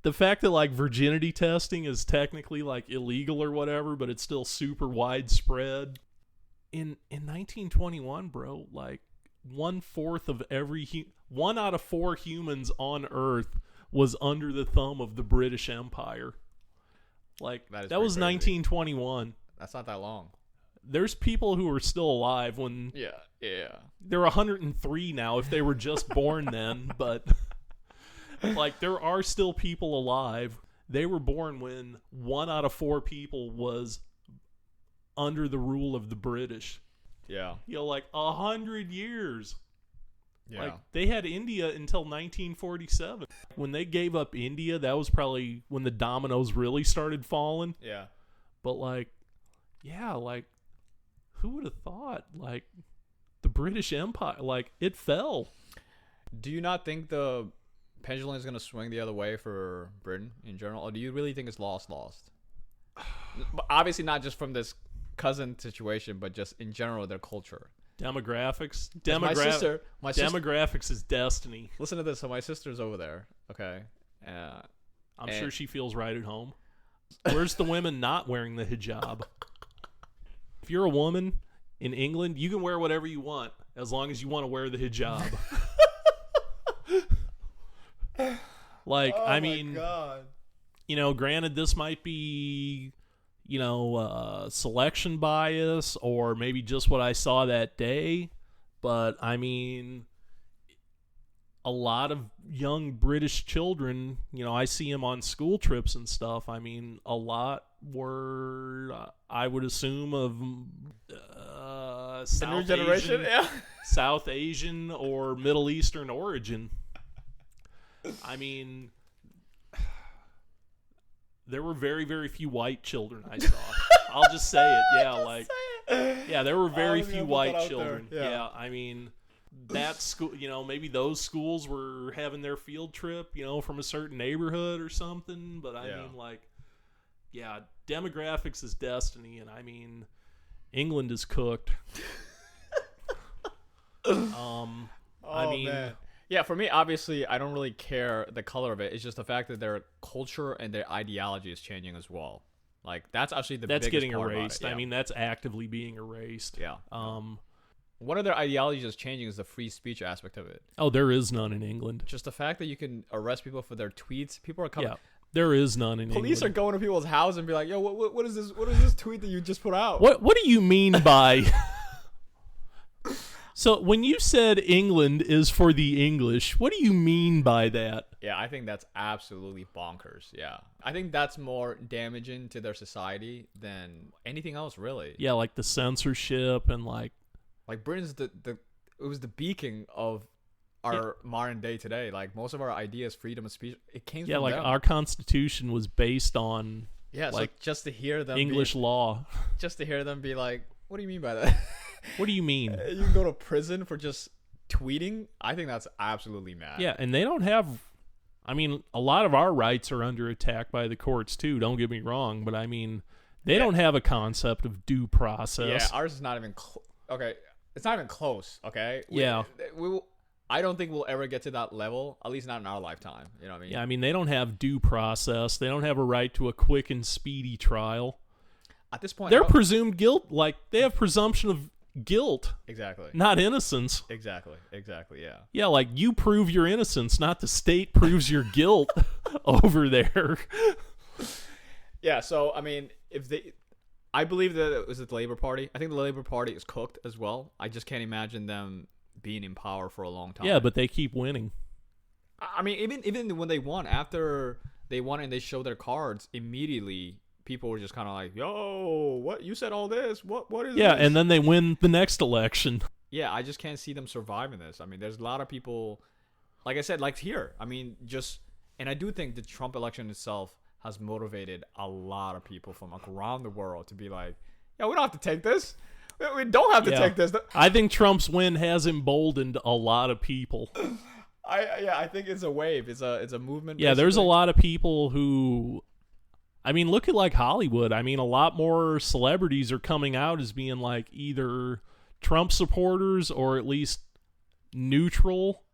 the fact that, like, virginity testing is technically, like, illegal or whatever, but it's still super widespread. In 1921, bro, like, 1/4 of every 1 out of 4 humans on Earth was under the thumb of the British Empire. Like, That is that was pretty crazy. 1921. That's not that long. There's people who are still alive when Yeah. they're 103 now if they were just born then, but like, there are still people alive. They were born when 1 out of 4 people was under the rule of the British. Yeah. Like 100 years. Yeah. Like, they had India until 1947. When they gave up India, that was probably when the dominoes really started falling. Yeah. But, like, yeah, like, who would have thought? Like, the British Empire, like, it fell. Do you not think the pendulum is going to swing the other way for Britain in general? Or do you really think it's lost? But obviously not just from this cousin situation, but just in general, their culture. Demographics. My sister, Demographics is destiny. listen to this. So my sister's over there. Okay. I'm sure she feels right at home. Where's the women not wearing the hijab? If you're a woman in England, you can wear whatever you want as long as you want to wear the hijab. Like, I mean, God. Granted, this might be, selection bias or maybe just what I saw that day. But, I mean, a lot of young British children, I see them on school trips and stuff. I mean, a lot were, I would assume, of The new generation? Yeah. South Asian or Middle Eastern origin. I mean, there were very, very few white children I saw. I'll just say it. Yeah, like, yeah, there were very few white children. Yeah, I mean, that school, maybe those schools were having their field trip, from a certain neighborhood or something. But I mean, like, yeah, demographics is destiny, and I mean, England is cooked. I mean, man. Yeah, for me, obviously, I don't really care the color of it. It's just the fact that their culture and their ideology is changing as well. Like, that's actually the that's biggest getting part about erased. it. Yeah. I mean, that's actively being erased. Yeah. One of their ideologies that's changing is the free speech aspect of it. Oh, there is none in England. Just the fact that you can arrest people for their tweets. People are coming. Yeah, there is none in England. Police are going to people's house and be like, "Yo, what is this? What is this tweet that you just put out?" What do you mean by? So when you said England is for the English, what do you mean by that? Yeah, I think that's absolutely bonkers. Yeah, I think that's more damaging to their society than anything else, really. Yeah, like the censorship and like Britain's it was the beacon of our modern day today. Like, most of our ideas, freedom of speech, it came from like them. our Constitution was based on like, so just to hear them English law. Just to hear them be like, "What do you mean by that?" What do you mean? You can go to prison for just tweeting? I think that's absolutely mad. Yeah, and they don't have. I mean, a lot of our rights are under attack by the courts too. Don't get me wrong, but I mean, They don't have a concept of due process. Yeah, ours is not even okay. It's not even close. Okay. I don't think we'll ever get to that level. At least not in our lifetime. You know what I mean? Yeah, I mean, they don't have due process. They don't have a right to a quick and speedy trial. At this point, they're presumed guilt. Like, they have presumption of guilt. Exactly. Not innocence. Exactly. Yeah. Yeah, like, you prove your innocence, not the state proves your guilt over there. Yeah, so, I mean, I believe that it was the Labour Party. I think the Labour Party is cooked as well. I just can't imagine them being in power for a long time. Yeah, but they keep winning. I mean, even when they won, after they won and they showed their cards, immediately people were just kind of like, yo, what? You said all this? What is Yeah, this? and then they win the next election. Yeah, I just can't see them surviving this. I mean, there's a lot of people, like I said, like here. I mean, and I do think the Trump election itself has motivated a lot of people from like around the world to be like, yeah, we don't have to take this. We don't have to take this. I think Trump's win has emboldened a lot of people. I think it's a wave. It's a movement. Yeah, there's a lot of people who, I mean, look at like Hollywood. I mean, a lot more celebrities are coming out as being like either Trump supporters or at least neutral.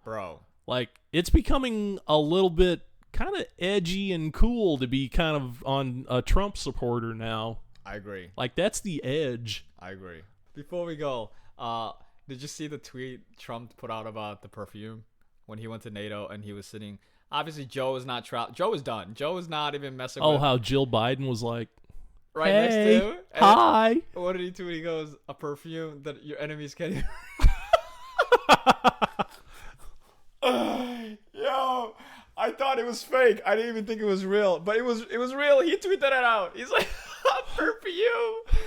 Bro. Like, it's becoming a little bit kind of edgy and cool to be kind of on a Trump supporter now. I agree. Like, that's the edge. I agree. Before we go, did you see the tweet Trump put out about the perfume when he went to NATO and he was sitting? Obviously, Joe is not Joe is done. Joe is not even messing with. Oh, how Jill Biden was like, right hey, next to him. Hi. What did he tweet? He goes, a perfume that your enemies can't even. Yo, I thought it was fake. I didn't even think it was real, but it was real. He tweeted that out. He's like, a perfume.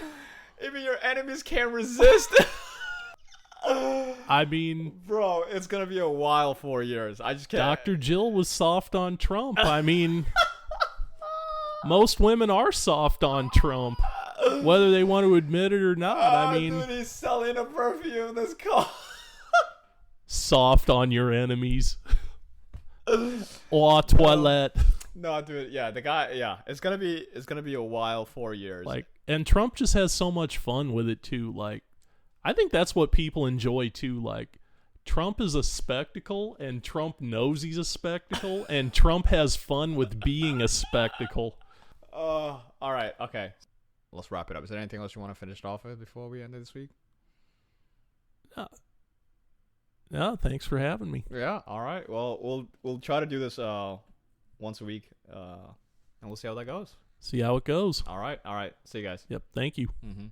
Even your enemies can't resist. I mean, bro, it's gonna be a wild 4 years. I just can't. Dr. Jill was soft on Trump. I mean, most women are soft on Trump, whether they want to admit it or not. I mean, dude, he's selling a perfume that's called soft on your enemies. Eau toilette. No, dude, yeah, the guy, yeah, it's gonna be a wild 4 years. Like, and Trump just has so much fun with it too. Like, I think that's what people enjoy too. Like, Trump is a spectacle, and Trump knows he's a spectacle, and Trump has fun with being a spectacle. All right, okay. Let's wrap it up. Is there anything else you want to finish off with before we end it this week? No, thanks for having me. Yeah, all right. Well, we'll try to do this once a week, and we'll see how that goes. See how it goes. All right. See you guys. Yep, thank you. Mm-hmm.